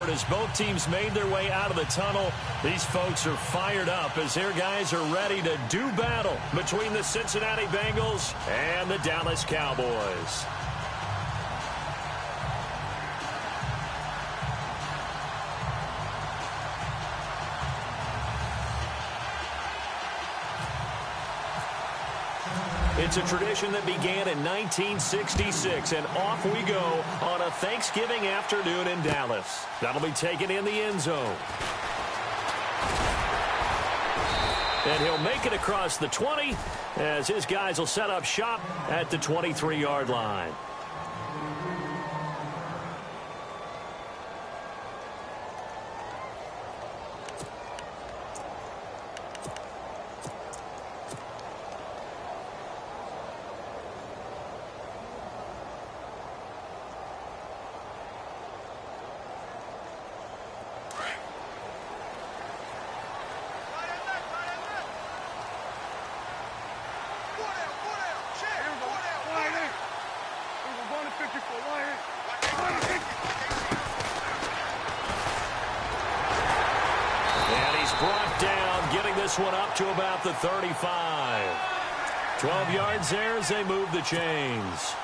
And as both teams made their way out of the tunnel, these folks are fired up as their guys are ready to do battle between the Cincinnati Bengals and the Dallas Cowboys. It's a tradition that began in 1966, and off we go on a Thanksgiving afternoon in Dallas. That'll be taken in the end zone. And he'll make it across the 20 as his guys will set up shop at the 23-yard line. One up to about the 35. 12 yards there as they move the chains.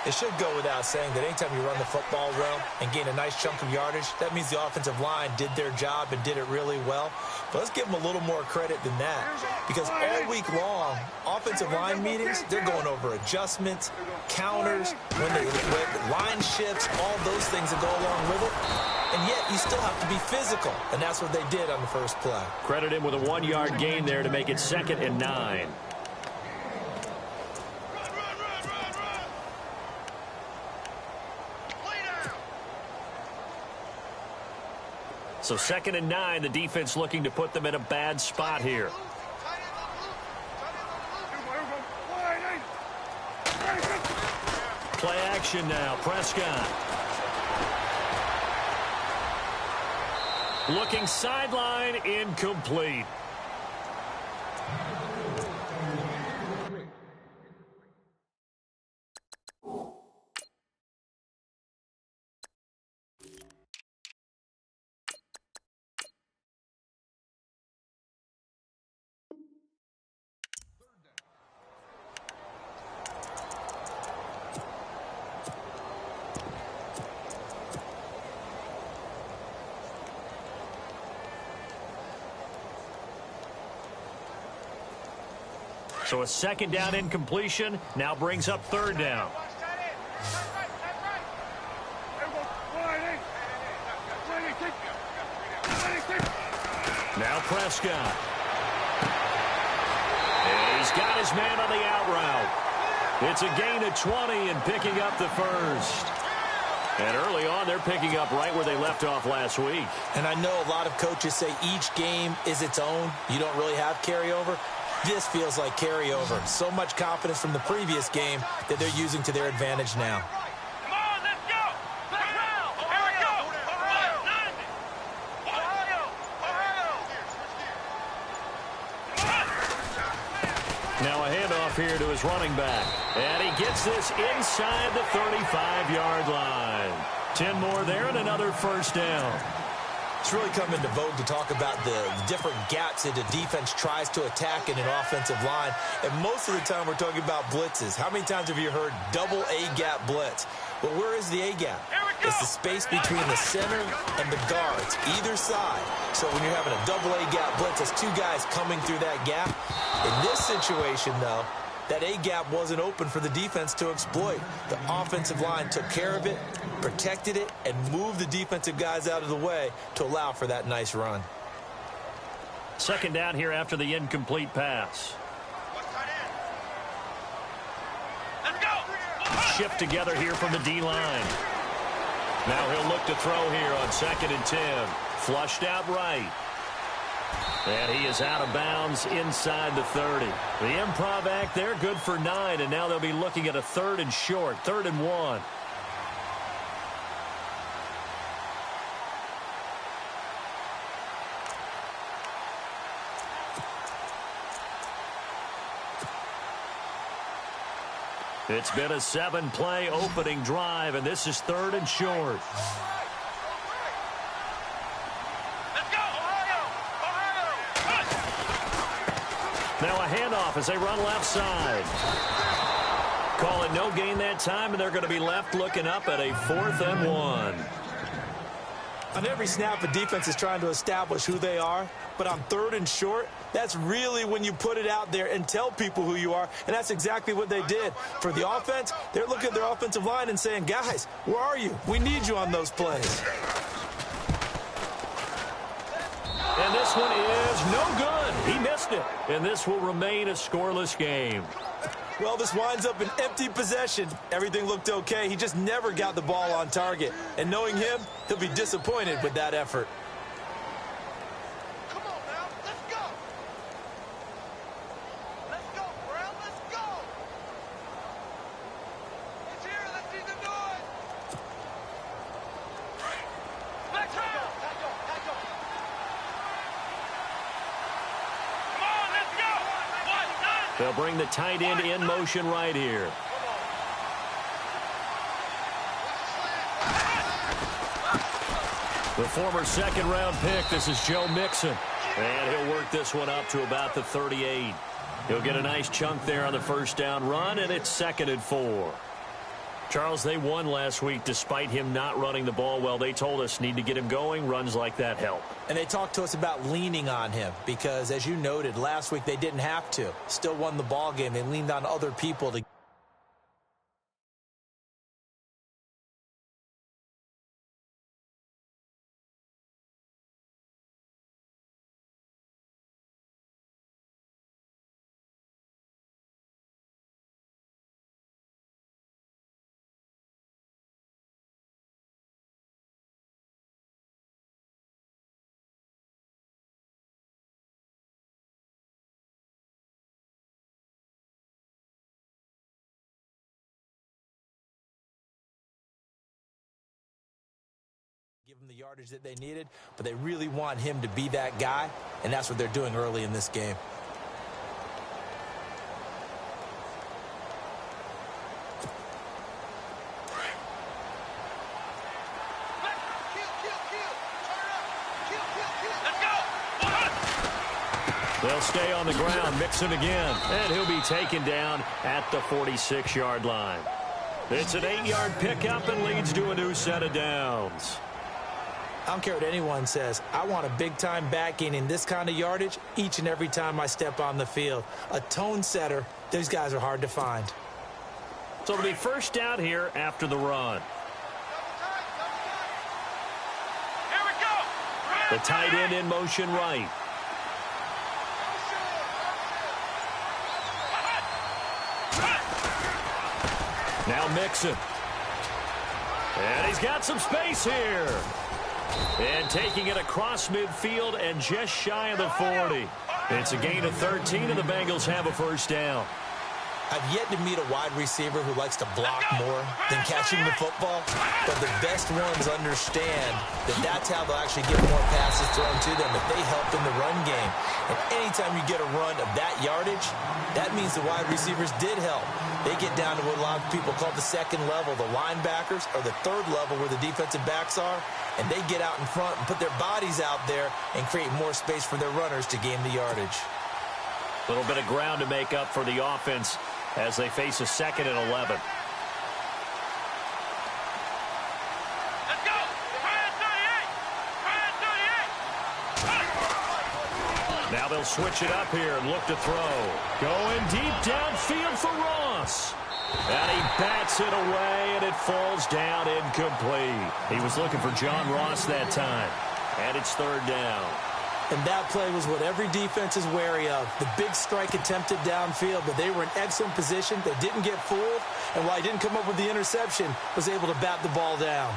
It should go without saying that anytime you run the football well and gain a nice chunk of yardage, that means the offensive line did their job and did it really well. But let's give them a little more credit than that, because all week long, offensive line meetings, they're going over adjustments, counters, when line shifts, all those things that go along with it. And yet, you still have to be physical, and that's what they did on the first play. Credit him with a 1-yard gain there to make it 2nd and 9. So 2nd and 9, the defense looking to put them in a bad spot here. Play action now, Prescott. Looking sideline, incomplete. So a 2nd down incompletion now brings up 3rd down. Now Prescott. And he's got his man on the out route. It's a gain of 20 and picking up the first. And early on, they're picking up right where they left off last week. And I know a lot of coaches say each game is its own. You don't really have carryover. This feels like carryover. So much confidence from the previous game that they're using to their advantage now. Come on, let's go! Here we go! Now a handoff here to his running back. And he gets this inside the 35-yard line. 10 more there and another 1st down. It's really come into vogue to talk about the different gaps that a defense tries to attack in an offensive line. And most of the time we're talking about blitzes. How many times have you heard double A-gap blitz? Well, where is the A-gap? It's the space between the center and the guards, either side. So when you're having a double A-gap blitz, it's 2 guys coming through that gap. In this situation, though, that A-gap wasn't open for the defense to exploit. The offensive line took care of it, protected it, and moved the defensive guys out of the way to allow for that nice run. 2nd down here after the incomplete pass. Let's go! Shift together here from the D-line. Now he'll look to throw here on 2nd and 10. Flushed out right. And he is out of bounds inside the 30. The improv act there, good for 9, and now they'll be looking at a 3rd and short, 3rd and 1. It's been a 7-play opening drive, and this is 3rd and short. Now a handoff as they run left side. Call it no gain that time, and they're going to be left looking up at a 4th and 1. On every snap, a defense is trying to establish who they are, but on 3rd and short, that's really when you put it out there and tell people who you are, and that's exactly what they did. For the offense, they're looking at their offensive line and saying, guys, where are you? We need you on those plays. And this one is no good. He missed it, and this will remain a scoreless game. Well, this winds up an empty possession. Everything looked okay. He just never got the ball on target. And knowing him, he'll be disappointed with that effort. Come on now, let's go. Let's go, Brown, let's go. Let's hear it, let's see them do it. Let's go. Come on, let's go. They'll bring the tight end in motion right here. The former second-round pick, this is Joe Mixon. And he'll work this one up to about the 38. He'll get a nice chunk there on the first down run, and it's 2nd and 4. Charles, they won last week despite him not running the ball well. They told us need to get him going. Runs like that help. And they talked to us about leaning on him because, as you noted, last week they didn't have to. Still won the ball game. They leaned on other people to give them the yardage that they needed, but they really want him to be that guy, and that's what they're doing early in this game. They'll stay on the ground, Mixon again, and he'll be taken down at the 46-yard line. It's an 8-yard pickup and leads to a new set of downs. I don't care what anyone says. I want a big-time back gaining this kind of yardage each and every time I step on the field. A tone setter, these guys are hard to find. So it'll be first down here after the run. Here we go. The tight end in motion right. Now Mixon. And he's got some space here. And taking it across midfield and just shy of the 40. It's a gain of 13, and the Bengals have a first down. I've yet to meet a wide receiver who likes to block more than catching the football, but the best ones understand that that's how they'll actually get more passes thrown to them if they help in the run game. And anytime you get a run of that yardage, that means the wide receivers did help. They get down to what a lot of people call the second level, the linebackers, or the third level where the defensive backs are, and they get out in front and put their bodies out there and create more space for their runners to gain the yardage. A little bit of ground to make up for the offense as they face a 2nd and 11. Let's go. Try 38. Now they'll switch it up here and look to throw. Going deep downfield for Ross. And he bats it away, and it falls down incomplete. He was looking for John Ross that time. And it's 3rd down. And that play was what every defense is wary of. The big strike attempted downfield, but they were in excellent position. They didn't get fooled, and while he didn't come up with the interception, was able to bat the ball down.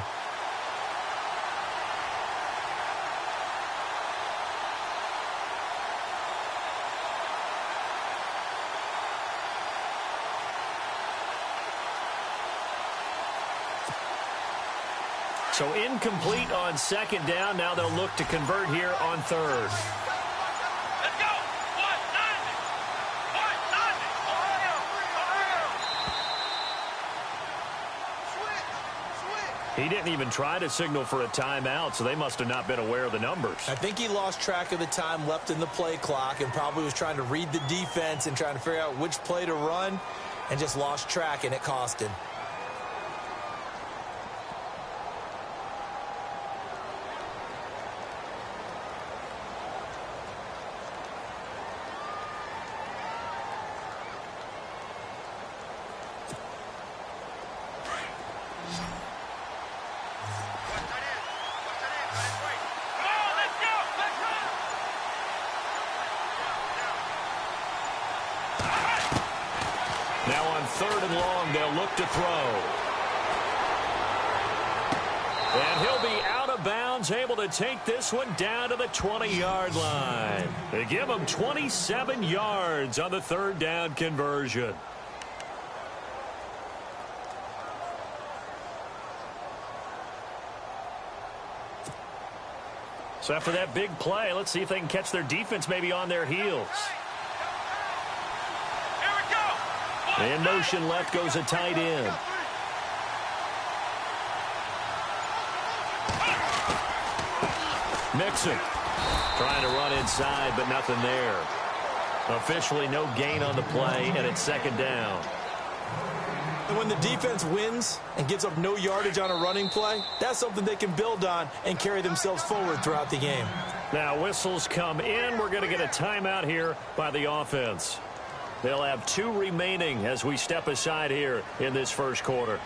So incomplete on 2nd down. Now they'll look to convert here on 3rd. Let's go. 190. 190. Switch. He didn't even try to signal for a timeout, so they must have not been aware of the numbers. I think he lost track of the time left in the play clock and probably was trying to read the defense and trying to figure out which play to run and just lost track, and it cost him. Now on 3rd and long, they'll look to throw. And he'll be out of bounds, able to take this one down to the 20-yard line. They give him 27 yards on the 3rd down conversion. So after that big play, let's see if they can catch their defense maybe on their heels. In motion left goes a tight end. Mixon trying to run inside, but nothing there. Officially no gain on the play, and it's 2nd down. And when the defense wins and gives up no yardage on a running play, that's something they can build on and carry themselves forward throughout the game. Now whistles come in. We're going to get a timeout here by the offense. They'll have 2 remaining as we step aside here in this first quarter.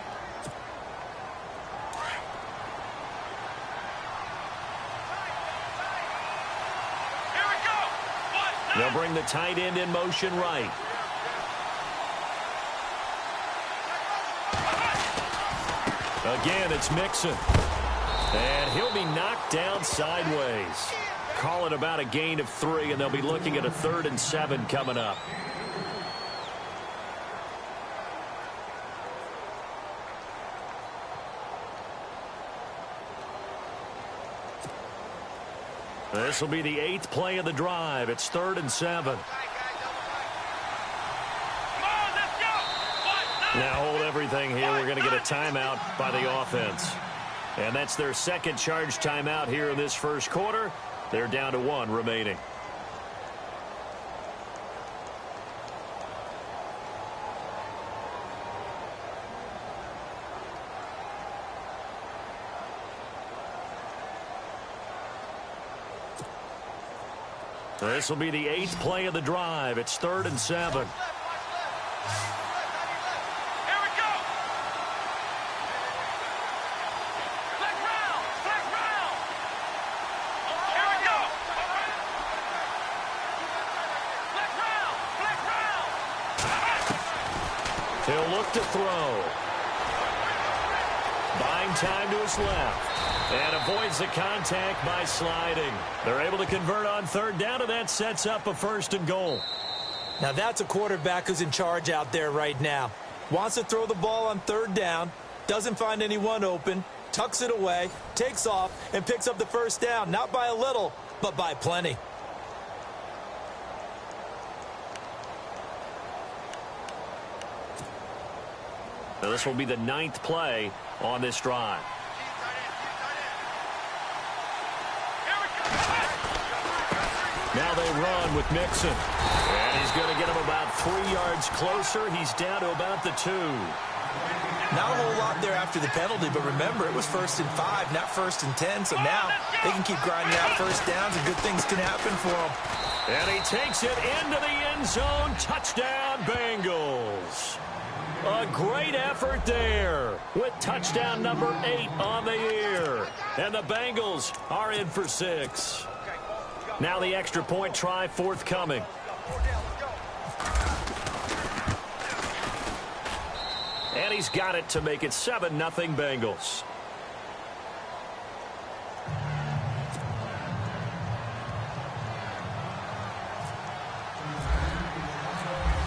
Here we go. They'll bring the tight end in motion right. Again, it's Mixon. And he'll be knocked down sideways. Call it about a gain of 3, and they'll be looking at a 3rd and 7 coming up. This will be the 8th play of the drive. It's 3rd and 7. Now hold everything here. We're going to get a timeout by the offense. And that's their 2nd charge timeout here in this first quarter. They're down to 1 remaining. This will be the 8th play of the drive. It's 3rd and 7. Here we go. Flag round. Flag round. Here we go. Flag round. Flag round. He'll look to throw. Buying time to his left. And avoids the contact by sliding. They're able to convert on 3rd down, and that sets up a 1st and goal. Now that's a quarterback who's in charge out there right now. Wants to throw the ball on 3rd down, doesn't find anyone open, tucks it away, takes off, and picks up the 1st down. Not by a little, but by plenty. Now this will be the 9th play on this drive. Now they run with Mixon. And he's going to get him about 3 yards closer. He's down to about the 2. Not a whole lot there after the penalty, but remember, it was 1st and 5, not 1st and 10. So now they can keep grinding out 1st downs, and good things can happen for them. And he takes it into the end zone. Touchdown, Bengals. A great effort there with touchdown number 8 on the year. And the Bengals are in for 6. Now the extra point try forthcoming. And he's got it to make it 7-0 Bengals.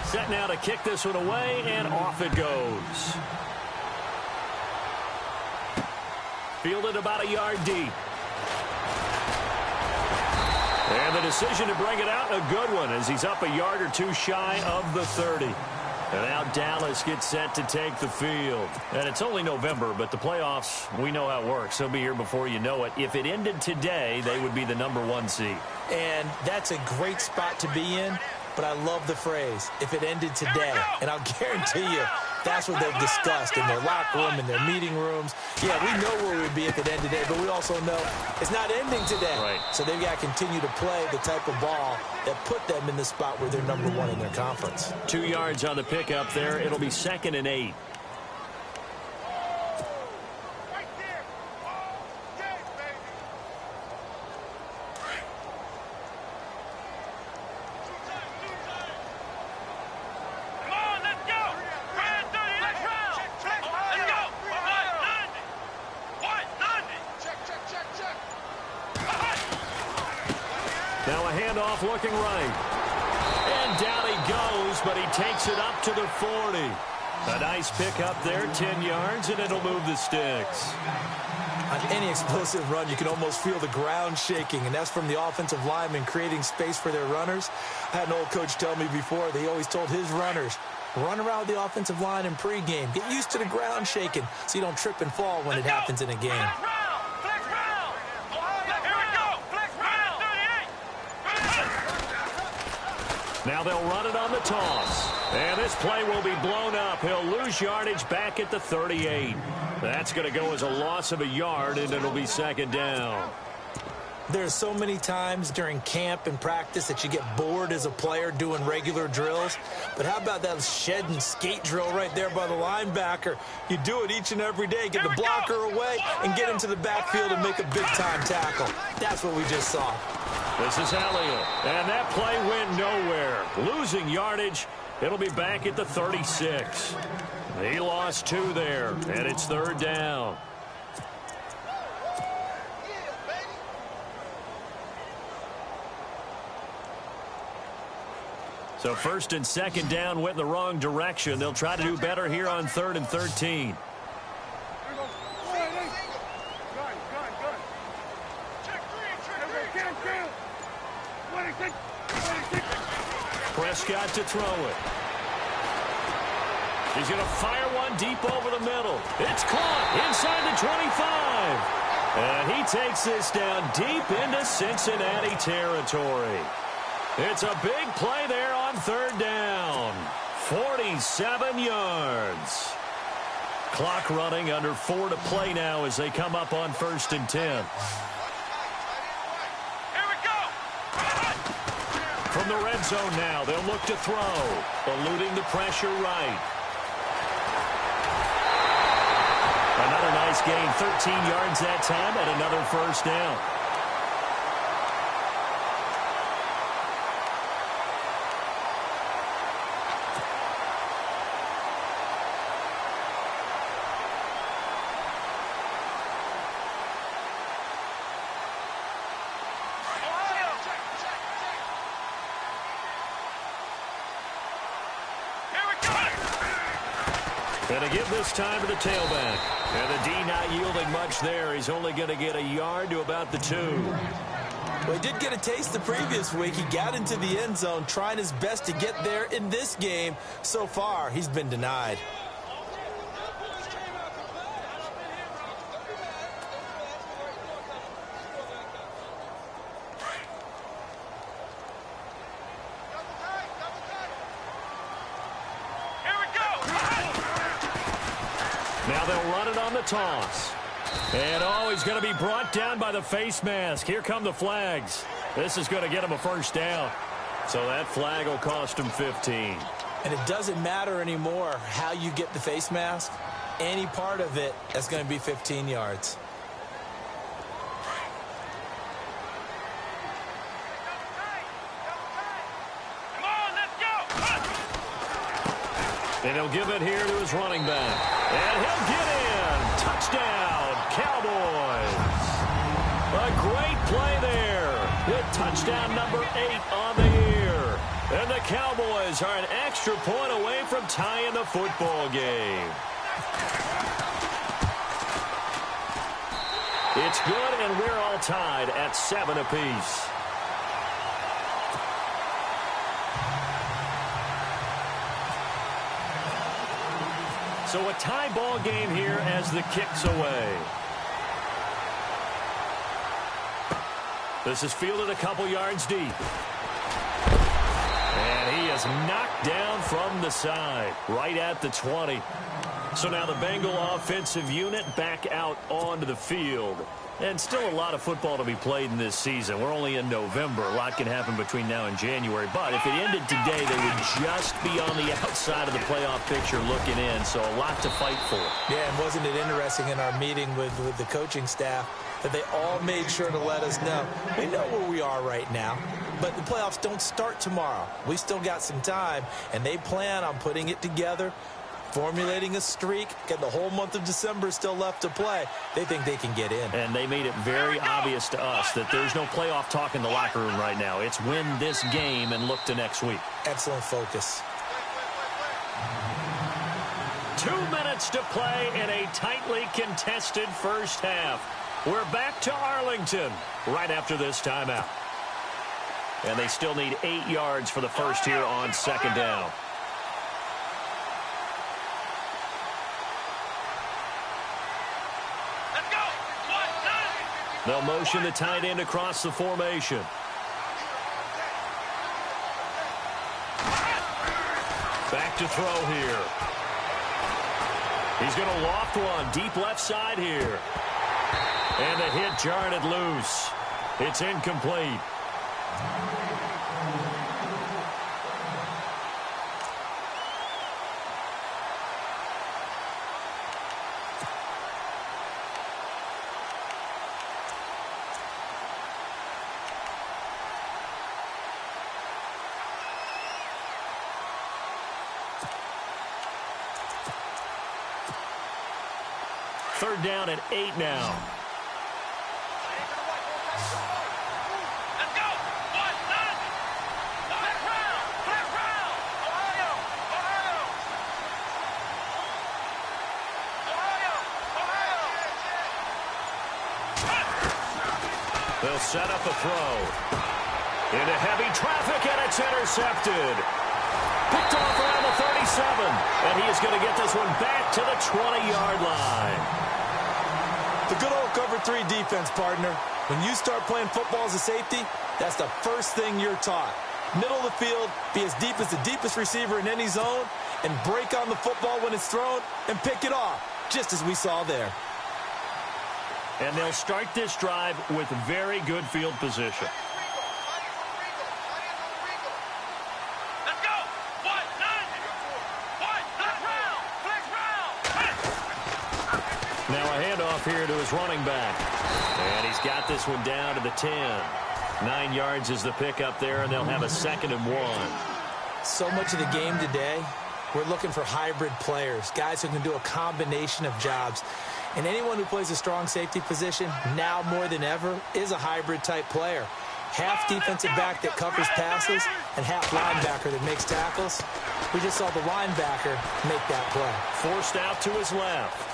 Set now to kick this one away, and off it goes. Fielded about a yard deep. And the decision to bring it out, a good one, as he's up a yard or 2 shy of the 30. And now Dallas gets set to take the field. And it's only November, but the playoffs, we know how it works. They'll be here before you know it. If it ended today, they would be the #1 seed. And that's a great spot to be in, but I love the phrase, if it ended today. And I'll guarantee you, that's what they've discussed in their locker room, in their meeting rooms. Yeah, we know where we'd be if it ended today, but we also know it's not ending today. Right. So they've got to continue to play the type of ball that put them in the spot where they're #1 in their conference. 2 yards on the pickup there. It'll be 2nd and 8. Now a handoff looking right. And down he goes, but he takes it up to the 40. A nice pickup there, 10 yards, and it'll move the sticks. On any explosive run, you can almost feel the ground shaking, and that's from the offensive linemen creating space for their runners. I had an old coach tell me before, they always told his runners, run around the offensive line in pregame. Get used to the ground shaking so you don't trip and fall when it happens in a game. Now they'll run it on the toss. And this play will be blown up. He'll lose yardage back at the 38. That's going to go as a loss of a yard, and it'll be 2nd down. There's so many times during camp and practice that you get bored as a player doing regular drills. But how about that shed and skate drill right there by the linebacker? You do it each and every day. Get the blocker away and get into the backfield and make a big-time tackle. That's what we just saw. This is Elliott, and that play went nowhere. Losing yardage, it'll be back at the 36. He lost 2 there, and it's 3rd down. So 1st and 2nd down went in the wrong direction. They'll try to do better here on 3rd and 13. Prescott to throw it. He's going to fire one deep over the middle. It's caught inside the 25. And he takes this down deep into Cincinnati territory. It's a big play there on 3rd down. 47 yards. Clock running, under 4 to play now as they come up on 1st and 10. From the red zone now, they'll look to throw. Eluding the pressure right. Another nice gain, 13 yards that time, and another 1st down. And to give this time to the tailback. And the D not yielding much there. He's only going to get a yard to about the 2. Well, he did get a taste the previous week. He got into the end zone trying his best to get there in this game. So far, he's been denied. Now they'll run it on the toss. And, oh, he's going to be brought down by the face mask. Here come the flags. This is going to get him a 1st down. So that flag will cost him 15. And it doesn't matter anymore how you get the face mask. Any part of it, that's going to be 15 yards. And he'll give it here to his running back. And he'll get in. Touchdown, Cowboys. A great play there with touchdown number 8 on the year. And the Cowboys are an extra point away from tying the football game. It's good, and we're all tied at 7 apiece. So a tie ball game here as the kick's away. This is fielded a couple yards deep. And he is knocked down from the side, right at the 20. So now the Bengal offensive unit back out onto the field. And still a lot of football to be played in this season. We're only in November. A lot can happen between now and January. But if it ended today, they would just be on the outside of the playoff picture looking in. So a lot to fight for. Yeah, and wasn't it interesting in our meeting with the coaching staff that they all made sure to let us know. We know where we are right now, but the playoffs don't start tomorrow. We still got some time, and they plan on putting it together, formulating a streak, getting the whole month of December still left to play. They think they can get in. And they made it very obvious to us that there's no playoff talk in the locker room right now. It's win this game and look to next week. Excellent focus. 2 minutes to play in a tightly contested first half. We're back to Arlington right after this timeout. And they still need 8 yards for the first here on second down. They'll motion the tight end across the formation. Back to throw here. He's going to loft one deep left side here. And the hit jarred it loose. It's incomplete. Third down at 8 now. Let's go. One, nine. Flag round. Flag round. Ohio. Ohio. Ohio. Ohio. They'll set up a throw. Into heavy traffic, and it's intercepted. Picked off around the 37. And he is going to get this one back to the 20-yard line. The good old cover 3 defense, partner. When you start playing football as a safety, that's the first thing you're taught. Middle of the field, be as deep as the deepest receiver in any zone, and break on the football when it's thrown and pick it off, just as we saw there. And they'll start this drive with very good field position. Let's go. One, nine. One, flag round. Flag round. Now a handoff here to his running back. And he's got this one down to the 10. 9 yards is the pickup there, and they'll have a 2nd and 1. So much of the game today, we're looking for hybrid players, guys who can do a combination of jobs. And anyone who plays a strong safety position, now more than ever, is a hybrid-type player. Half defensive back that covers passes and half linebacker that makes tackles. We just saw the linebacker make that play. Forced out to his left.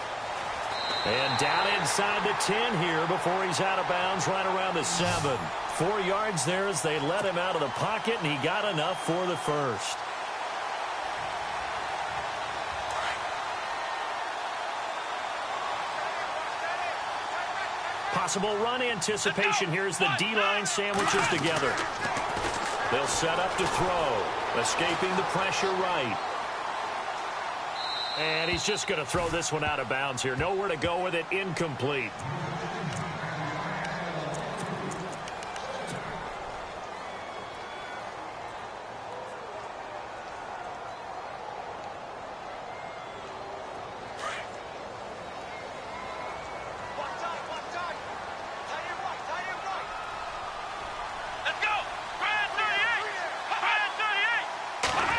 And down inside the 10 here before he's out of bounds right around the 7. 4 yards there as they let him out of the pocket, and he got enough for the first. Possible run anticipation here as the D-line sandwiches together. They'll set up to throw, escaping the pressure right. And he's just going to throw this one out of bounds here. Nowhere to go with it, incomplete.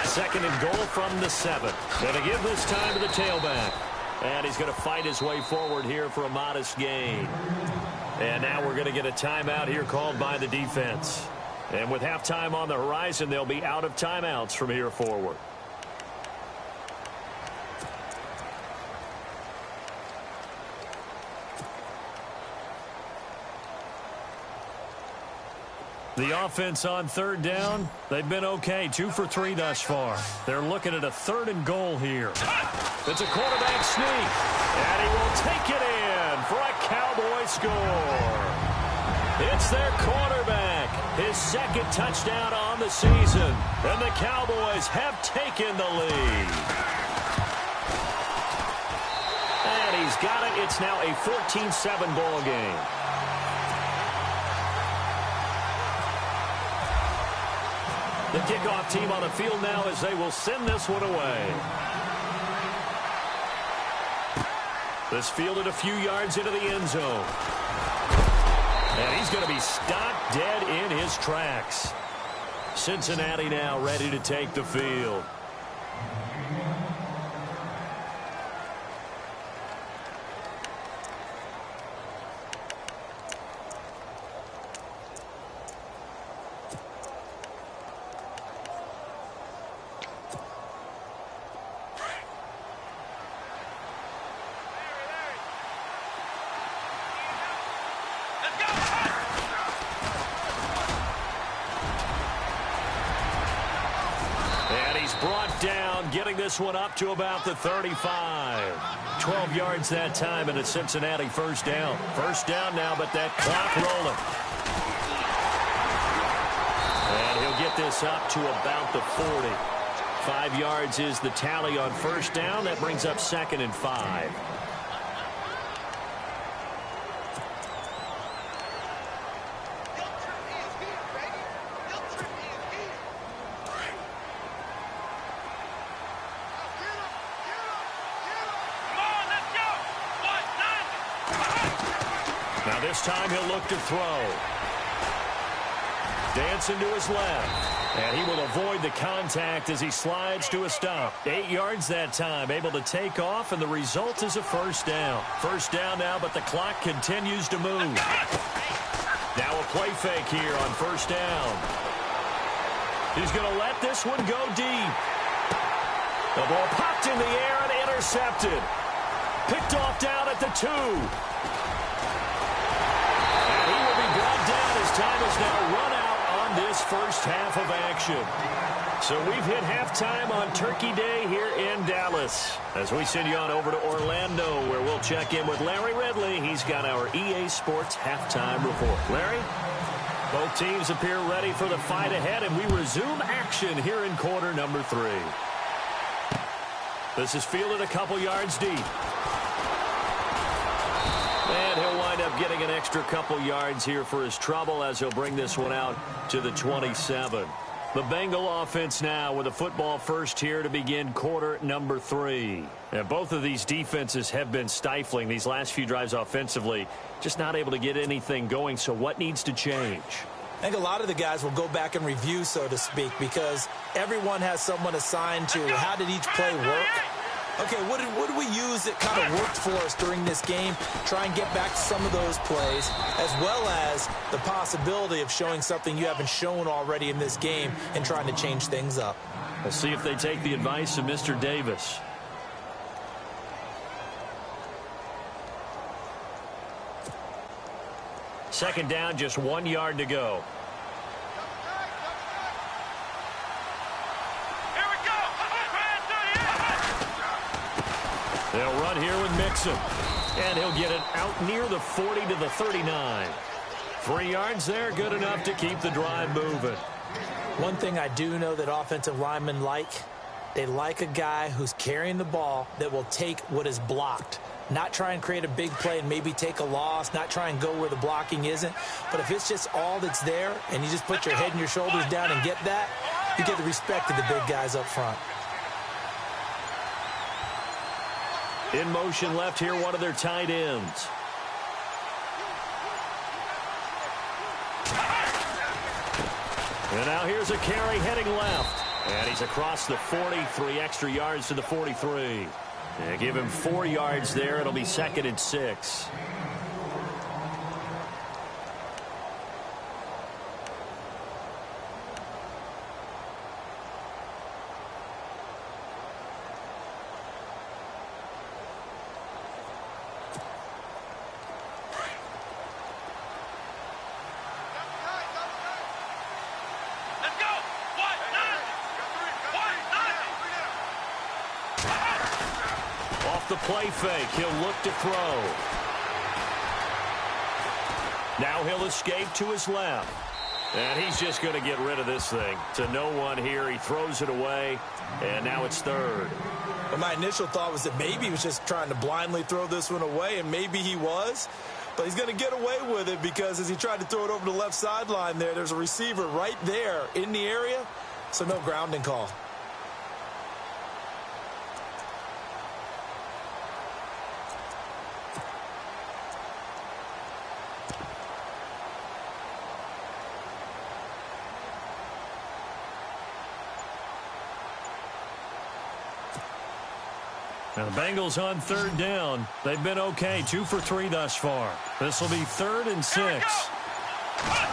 Second and goal from the 7. Going to give this time to the tailback. And he's going to fight his way forward here for a modest gain. And now we're going to get a timeout here called by the defense. And with halftime on the horizon, they'll be out of timeouts from here forward. The offense on third down, they've been okay. 2 for 3 thus far. They're looking at a 3rd and goal here. It's a quarterback sneak, and he will take it in for a Cowboy score. It's their quarterback, his 2nd touchdown on the season, and the Cowboys have taken the lead. And he's got it. It's now a 14-7 ball game. The kickoff team on the field now as they will send this one away. This fielded a few yards into the end zone. And he's going to be stopped dead in his tracks. Cincinnati now ready to take the field. Brought down, getting this one up to about the 35. 12 yards that time, and it's Cincinnati 1st down. 1st down now, but that clock rolling. And he'll get this up to about the 40. 5 yards is the tally on 1st down. That brings up 2nd and 5. Now this time he'll look to throw. Dancing to his left. And he will avoid the contact as he slides to a stop. 8 yards that time, able to take off, and the result is a 1st down. 1st down now, but the clock continues to move. Now a play fake here on 1st down. He's going to let this one go deep. The ball popped in the air and intercepted. Picked off down at the 2. Time is now run out on this 1st half of action. So we've hit halftime on Turkey Day here in Dallas. As we send you on over to Orlando, where we'll check in with Larry Ridley. He's got our EA Sports halftime report. Larry? Both teams appear ready for the fight ahead, and we resume action here in quarter number 3. This is fielded a couple yards deep. And he'll wind up getting an extra couple yards here for his trouble as he'll bring this one out to the 27. The Bengal offense now with a football first here to begin quarter number 3. And both of these defenses have been stifling these last few drives offensively. Just not able to get anything going, so what needs to change? I think a lot of the guys will go back and review, so to speak, because everyone has someone assigned to how did each play work. Okay, what did we use that kind of worked for us during this game? Try and get back to some of those plays, as well as the possibility of showing something you haven't shown already in this game and trying to change things up. We'll see if they take the advice of Mr. Davis. Second down, just 1 yard to go. They'll run here with Mixon. And he'll get it out near the 40 to the 39. 3 yards there, good enough to keep the drive moving. One thing I do know that offensive linemen like, they like a guy who's carrying the ball that will take what is blocked. Not try and create a big play and maybe take a loss, not try and go where the blocking isn't. But if it's just all that's there and you just put your head and your shoulders down and get that, you get the respect of the big guys up front. In motion left here, one of their tight ends. And now here's a carry heading left. And he's across the 40, 3 extra yards to the 43. And give him 4 yards there. It'll be 2nd and 6. off the play fake. He'll look to throw. Now he'll escape to his left. And he's just going to get rid of this thing. To no one here. He throws it away. And now it's third. Well, my initial thought was that maybe he was just trying to blindly throw this one away, and maybe he was. But he's going to get away with it because as he tried to throw it over the left sideline there's a receiver right there in the area, so no grounding call. Now the Bengals on third down. They've been okay, 2 for 3 thus far. This will be 3rd and 6.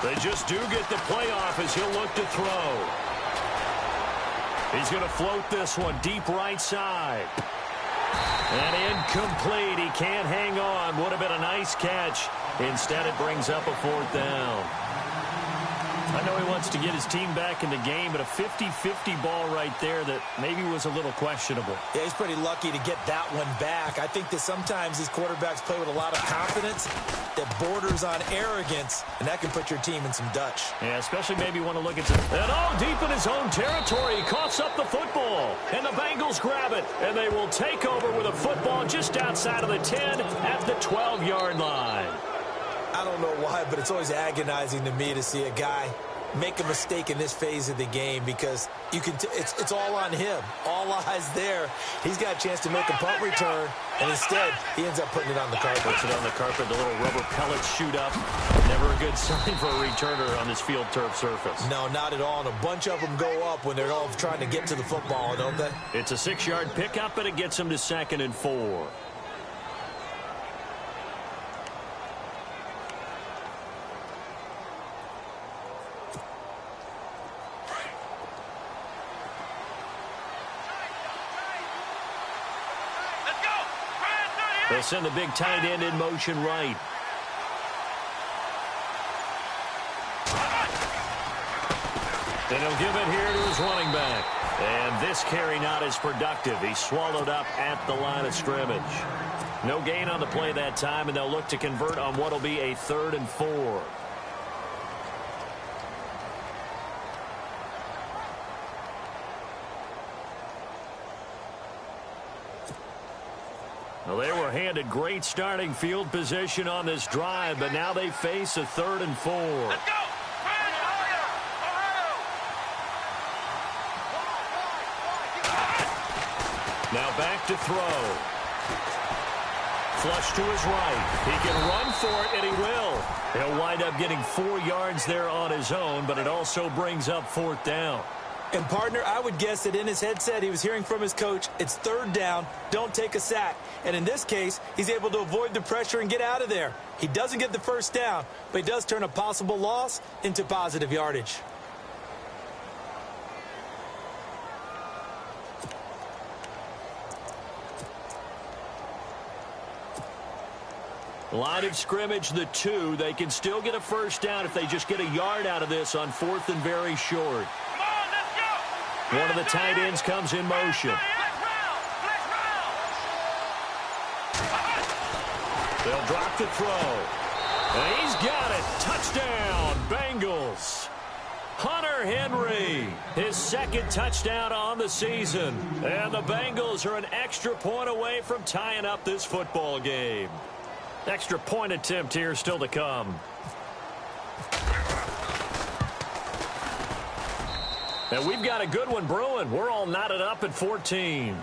They just do get the playoff as he'll look to throw. He's going to float this one deep right side. And incomplete. He can't hang on. Would have been a nice catch. Instead, it brings up a 4th down. I know he wants to get his team back in the game, but a 50-50 ball right there that maybe was a little questionable. Yeah, he's pretty lucky to get that one back. I think that sometimes these quarterbacks play with a lot of confidence that borders on arrogance, and that can put your team in some Dutch. Yeah, especially maybe want to look at some... And deep in his own territory, he coughs up the football. And the Bengals grab it, and they will take over with a football just outside of the 10 at the 12-yard line. I don't know why, but it's always agonizing to me to see a guy make a mistake in this phase of the game because you can it's all on him. All eyes there. He's got a chance to make a punt return, and instead he ends up putting it on the carpet. Puts it on the carpet. The little rubber pellets shoot up. Never a good sign for a returner on this field turf surface. No, not at all. And a bunch of them go up when they're all trying to get to the football, don't they? It's a 6-yard pickup, and it gets them to 2nd and 4. They'll send the big tight end in motion right. Then he'll give it here to his running back. And this carry not as productive. He's swallowed up at the line of scrimmage. No gain on the play that time, and they'll look to convert on what will be a 3rd and 4. Well, they were handed great starting field position on this drive, but now they face a 3rd and 4. Let's go! Now back to throw. Flush to his right. He can run for it, and he will. He'll wind up getting 4 yards there on his own, but it also brings up 4th down. And, partner, I would guess that in his headset he was hearing from his coach, it's 3rd down, don't take a sack. And in this case, he's able to avoid the pressure and get out of there. He doesn't get the 1st down, but he does turn a possible loss into positive yardage. Line of scrimmage, the 2. They can still get a 1st down if they just get a yard out of this on 4th and very short. One of the tight ends comes in motion. They'll drop the throw. And he's got it. Touchdown, Bengals. Hunter Henry, his 2nd touchdown on the season. And the Bengals are an extra point away from tying up this football game. Extra point attempt here still to come. And we've got a good one brewing. We're all knotted up at 14.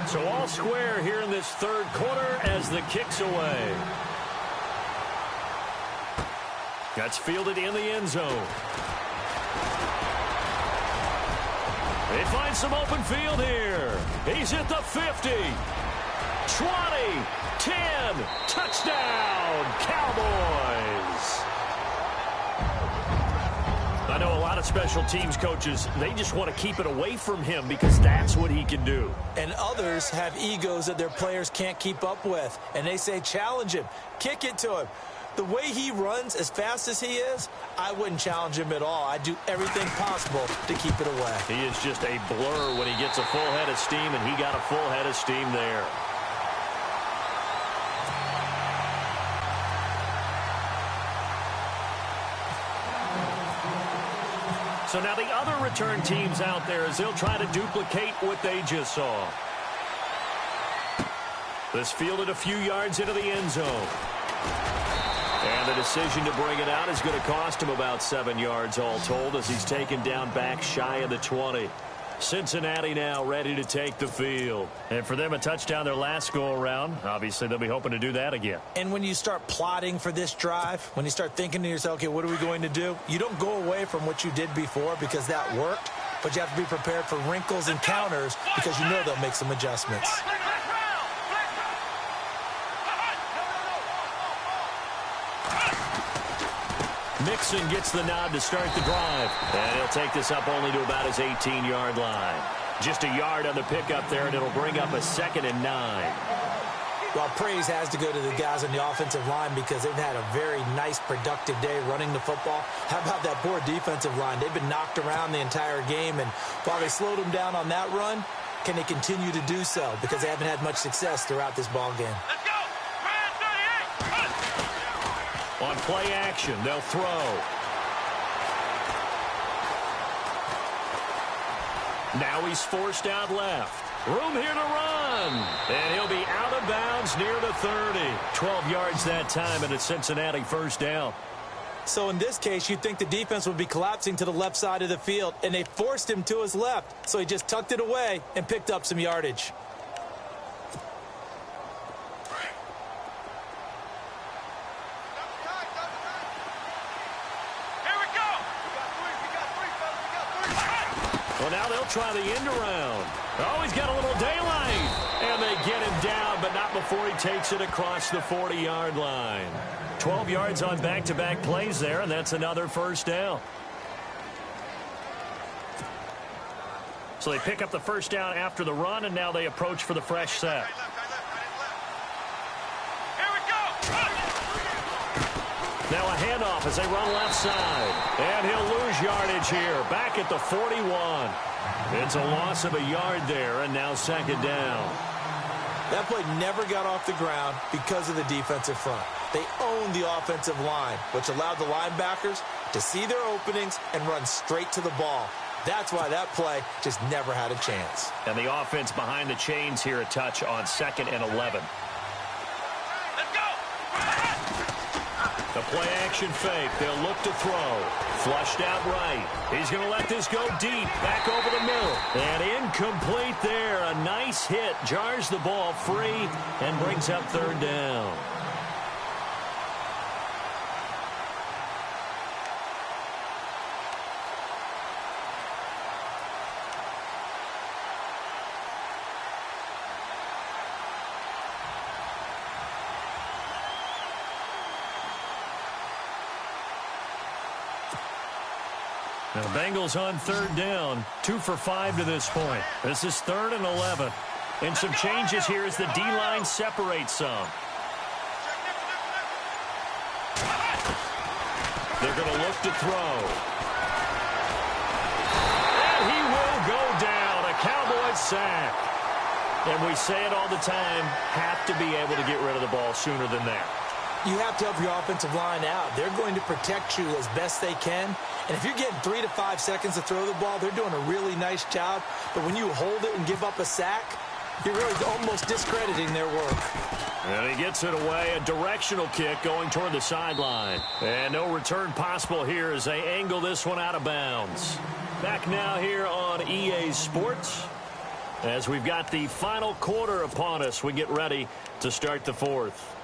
So all square here in this 3rd quarter as the kick's away. That's fielded in the end zone. They find some open field here. He's at the 50. 20. 10. Touchdown, Cowboys. I know a lot of special teams coaches, they just want to keep it away from him because that's what he can do. And others have egos that their players can't keep up with. And they say, challenge him. Kick it to him. The way he runs as fast as he is, I wouldn't challenge him at all. I'd do everything possible to keep it away. He is just a blur when he gets a full head of steam, and he got a full head of steam there. So now the other return teams out there as they'll try to duplicate what they just saw. This fielded a few yards into the end zone. And the decision to bring it out is going to cost him about 7 yards all told as he's taken down back shy of the 20. Cincinnati now ready to take the field. And for them, a touchdown their last go-around. Obviously, they'll be hoping to do that again. And when you start plotting for this drive, when you start thinking to yourself, okay, what are we going to do? You don't go away from what you did before because that worked, but you have to be prepared for wrinkles and counters because you know they'll make some adjustments. Mixon gets the nod to start the drive. And he'll take this up only to about his 18-yard line. Just a yard on the pickup there, and it'll bring up a 2nd and 9. Well, praise has to go to the guys on the offensive line because they've had a very nice, productive day running the football. How about that poor defensive line? They've been knocked around the entire game, and while they slowed them down on that run, can they continue to do so? Because they haven't had much success throughout this ball game. Let's go! Brand 38! On play action, they'll throw. Now he's forced out left. Room here to run. And he'll be out of bounds near the 30. 12 yards that time, and a Cincinnati first down. So in this case, you'd think the defense would be collapsing to the left side of the field, and they forced him to his left. So he just tucked it away and picked up some yardage. Well, now they'll try the end around. Oh, he's got a little daylight. And they get him down, but not before he takes it across the 40-yard line. 12 yards on back-to-back plays there, and that's another first down. So they pick up the first down after the run, and now they approach for the fresh set. Now a handoff as they run left side. And he'll lose yardage here. Back at the 41. It's a loss of a yard there, and now 2nd down. That play never got off the ground because of the defensive front. They owned the offensive line, which allowed the linebackers to see their openings and run straight to the ball. That's why that play just never had a chance. And the offense behind the chains here a touch on 2nd and 11. The play action fake. They'll look to throw. Flushed out right. He's going to let this go deep. Back over the middle. And incomplete there. A nice hit. Jars the ball free and brings up 3rd down. Now, the Bengals on 3rd down, 2 for 5 to this point. This is 3rd and 11. And some changes here as the D-line separates some. They're going to look to throw. And he will go down. A Cowboys sack. And we say it all the time, have to be able to get rid of the ball sooner than that. You have to help your offensive line out. They're going to protect you as best they can. And if you're getting 3 to 5 seconds to throw the ball, they're doing a really nice job. But when you hold it and give up a sack, you're really almost discrediting their work. And he gets it away. A directional kick going toward the sideline. And no return possible here as they angle this one out of bounds. Back now here on EA Sports. As we've got the final quarter upon us, we get ready to start the 4th.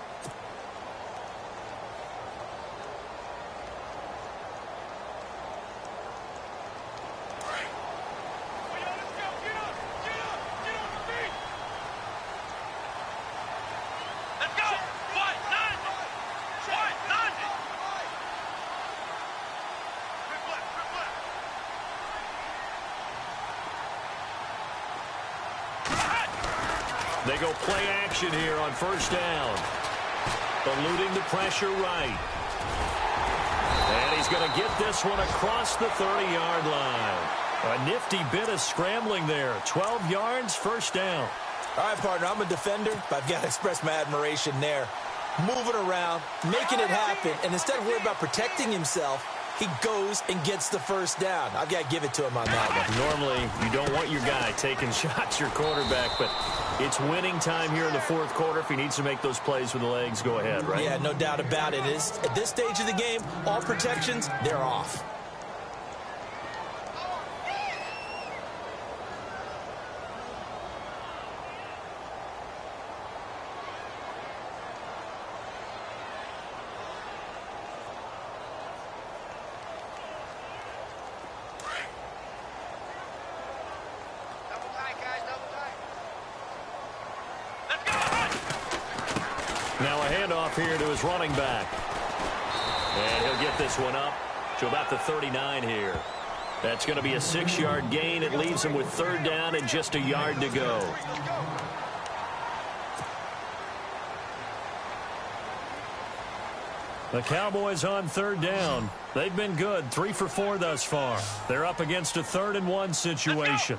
They go play action here on 1st down. eluding the pressure right. And he's going to get this one across the 30-yard line. A nifty bit of scrambling there. 12 yards, first down. All right, partner, I'm a defender, but I've got to express my admiration there. Moving around, making it happen, and instead of worrying about protecting himself, he goes and gets the first down. I've got to give it to him on that one. Normally, you don't want your guy taking shots, your quarterback, but it's winning time here in the fourth quarter. If he needs to make those plays with the legs, go ahead, right? Yeah, no doubt about it. At this stage of the game, all protections, they're off. Now a handoff here to his running back. And he'll get this one up to about the 39 here. That's going to be a 6-yard gain. It leaves him with third down and just a yard to go. The Cowboys on third down. They've been good, 3 for 4 thus far. They're up against a 3rd and 1 situation.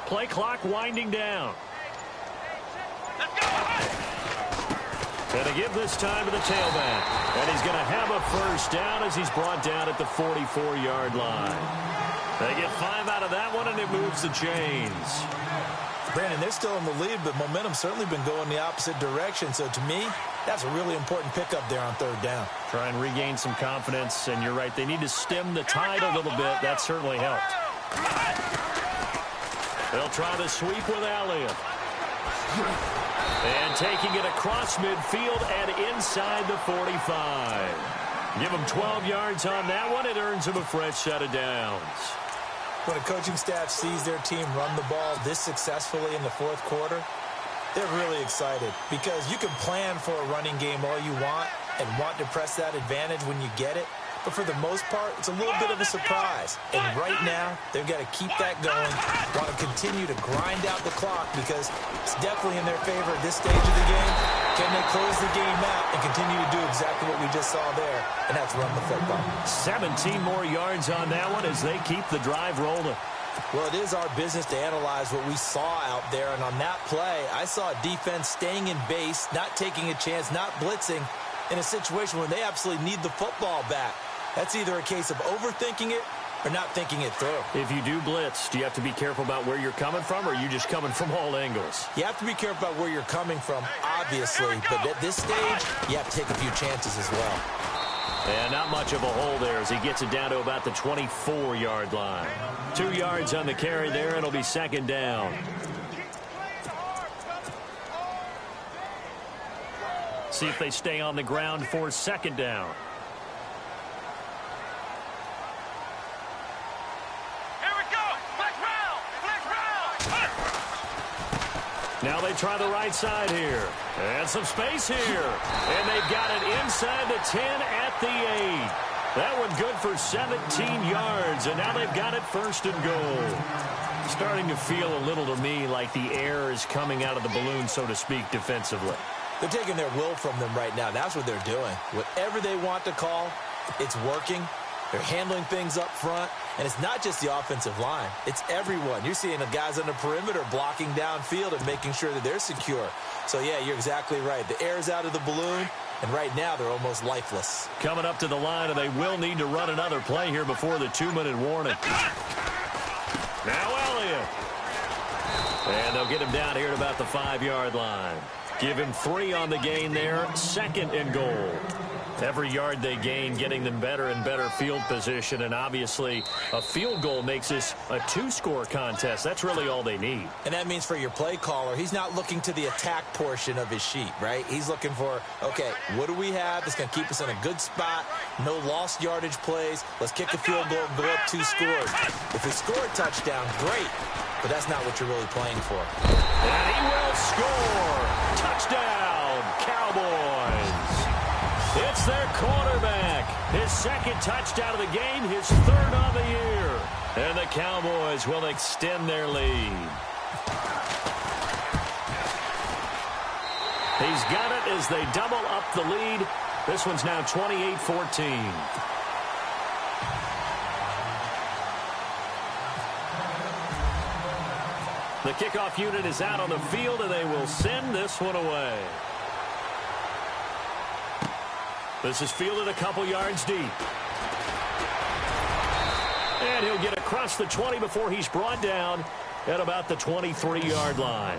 Play clock winding down. And to give this time to the tailback. And he's going to have a first down as he's brought down at the 44-yard line. They get 5 out of that one, and it moves the chains. Brandon, they're still in the lead, but momentum's certainly been going the opposite direction. So to me, that's a really important pickup there on third down. Try and regain some confidence, and you're right. They need to stem the tide a little bit. That certainly helped. They'll try the sweep with Elliott. And taking it across midfield and inside the 45. Give him 12 yards on that one. It earns him a fresh set of downs. When a coaching staff sees their team run the ball this successfully in the fourth quarter, they're really excited because you can plan for a running game all you want and want to press that advantage when you get it. But for the most part, it's a little bit of a surprise. And right now, they've got to keep that going, want to continue to grind out the clock because it's definitely in their favor at this stage of the game. Can they close the game out and continue to do exactly what we just saw there, and that's run the football? 17 more yards on that one as they keep the drive rolling. Well, it is our business to analyze what we saw out there, and on that play, I saw a defense staying in base, not taking a chance, not blitzing in a situation where they absolutely need the football back. That's either a case of overthinking it or not thinking it through. If you do blitz, do you have to be careful about where you're coming from, or are you just coming from all angles? You have to be careful about where you're coming from, obviously, but at this stage, you have to take a few chances as well. And not much of a hole there as he gets it down to about the 24-yard line. 2 yards on the carry there, and it'll be second down. See if they stay on the ground for second down. Now they try the right side here. And some space here. And they've got it inside the 10 at the 8. That one good for 17 yards. And now they've got it first and goal. Starting to feel a little to me like the air is coming out of the balloon, so to speak, defensively. They're taking their will from them right now. That's what they're doing. Whatever they want to call, it's working. They're handling things up front. And it's not just the offensive line. It's everyone. You're seeing the guys on the perimeter blocking downfield and making sure that they're secure. So, yeah, you're exactly right. The air's out of the balloon, and right now they're almost lifeless. Coming up to the line, and they will need to run another play here before the 2-minute warning. Now Elliott. And they'll get him down here at about the 5-yard line. Give him 3 on the gain there. Second and goal. Every yard they gain, getting them better and better field position. And obviously, a field goal makes this a 2-score contest. That's really all they need. And that means for your play caller, he's not looking to the attack portion of his sheet, right? He's looking for, okay, what do we have that's going to keep us in a good spot? No lost yardage plays. Let's kick a field goal and go up 2 scores. If we score a touchdown, great. But that's not what you're really playing for. And he will score. Touchdown, Cowboys. It's their quarterback, His second touchdown of the game, his third on the year. And the Cowboys will extend their lead. He's got it as they double up the lead. This one's now 28-14. The kickoff unit is out on the field, and they will send this one away. This is fielded a couple yards deep. And he'll get across the 20 before he's brought down at about the 23-yard line.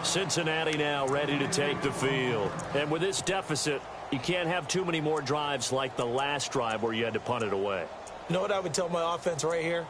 Cincinnati now ready to take the field. And with this deficit, you can't have too many more drives like the last drive where you had to punt it away. You know what I would tell my offense right here?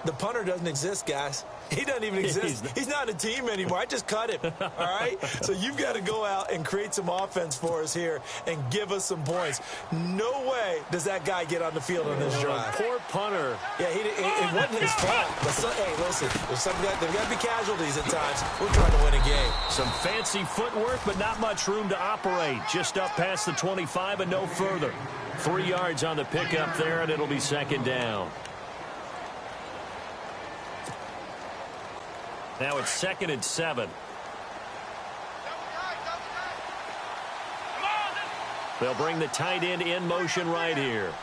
The punter doesn't exist, guys. He doesn't even exist. He's not a team anymore. I just cut him, all right? So you've got to go out and create some offense for us here and give us some points. No way does that guy get on the field on this drive. Poor punter. Yeah, it wasn't his fault. But hey, listen, there's got to be casualties at times. We're trying to win a game. Some fancy footwork, but not much room to operate. Just up past the 25 and no further. 3 yards on the pickup there, and it'll be second down. Now it's 2nd and 7. They'll bring the tight end in motion right here.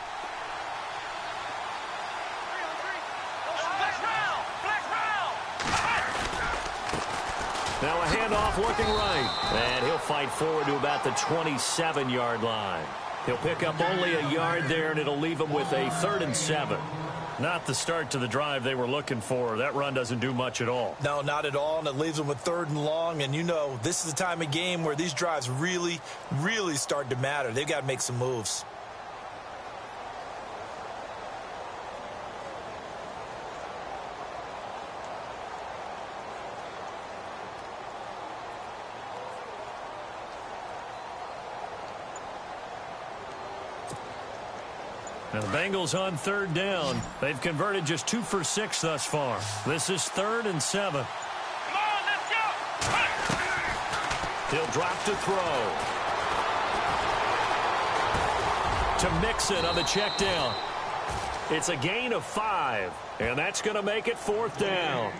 Now a handoff looking right. And he'll fight forward to about the 27-yard line. He'll pick up only a yard there, and it'll leave him with a 3rd and 7. Not the start to the drive they were looking for. That run doesn't do much at all. No, not at all, and it leaves them with 3rd and long. And, you know, this is the time of game where these drives really, really start to matter. They've got to make some moves. Now the Bengals on 3rd down. They've converted just 2 for 6 thus far. This is 3rd and 7. Come on, let's go! He'll drop to throw. To Mixon on the check down. It's a gain of 5, and that's going to make it 4th down.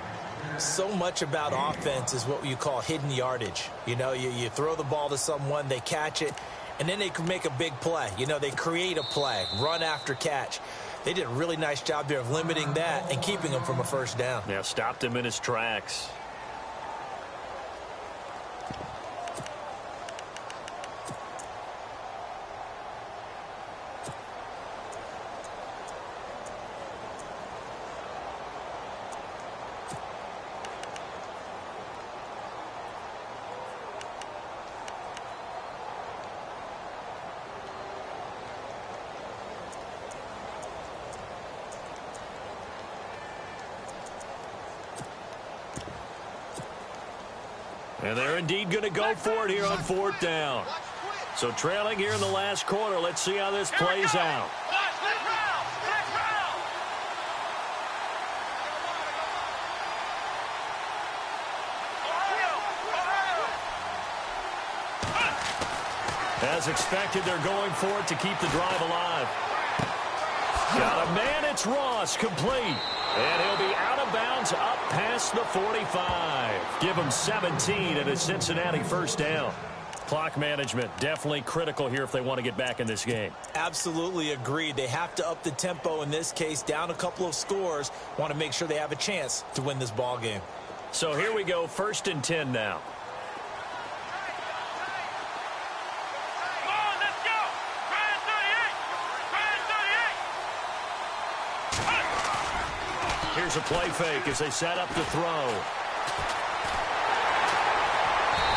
So much about offense is what you call hidden yardage. You know, you throw the ball to someone, they catch it, and then they can make a big play. You know, they create a play, run after catch. They did a really nice job there of limiting that and keeping him from a 1st down. Yeah, stopped him in his tracks. And they're indeed going to go for it here on 4th down. So trailing here in the last quarter. Let's see how this plays out. As expected, they're going for it to keep the drive alive. Got a man, it's Ross, complete. And he'll be out of bounds up past the 45. Give him 17 and a Cincinnati 1st down. Clock management definitely critical here if they want to get back in this game. Absolutely agreed. They have to up the tempo in this case, down a couple of scores. Want to make sure they have a chance to win this ball game. So here we go, 1st and 10 now. Here's a play fake as they set up the throw.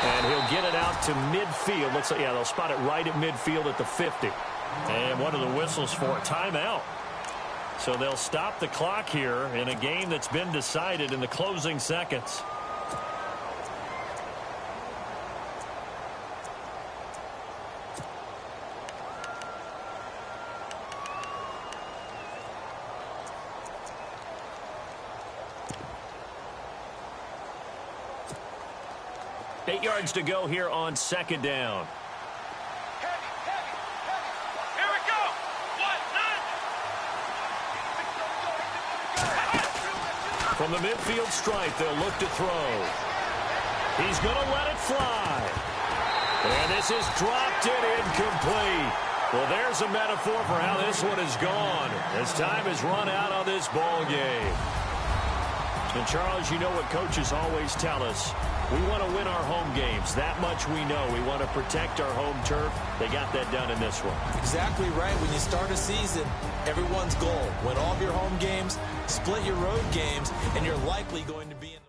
And he'll get it out to midfield. Looks like, yeah, they'll spot it right at midfield at the 50. And one of the whistles for a timeout. So they'll stop the clock here in a game that's been decided in the closing seconds. Eight yards to go here on 2nd down. Here we go. 1, From the midfield stripe, they'll look to throw. He's going to let it fly. And this is dropped it incomplete. Well, there's a metaphor for how this one is gone as time has run out on this ball game. And, Charles, you know what coaches always tell us. We want to win our home games. That much we know. We want to protect our home turf. They got that done in this one. Exactly right. When you start a season, everyone's goal, win all of your home games, split your road games, and you're likely going to be in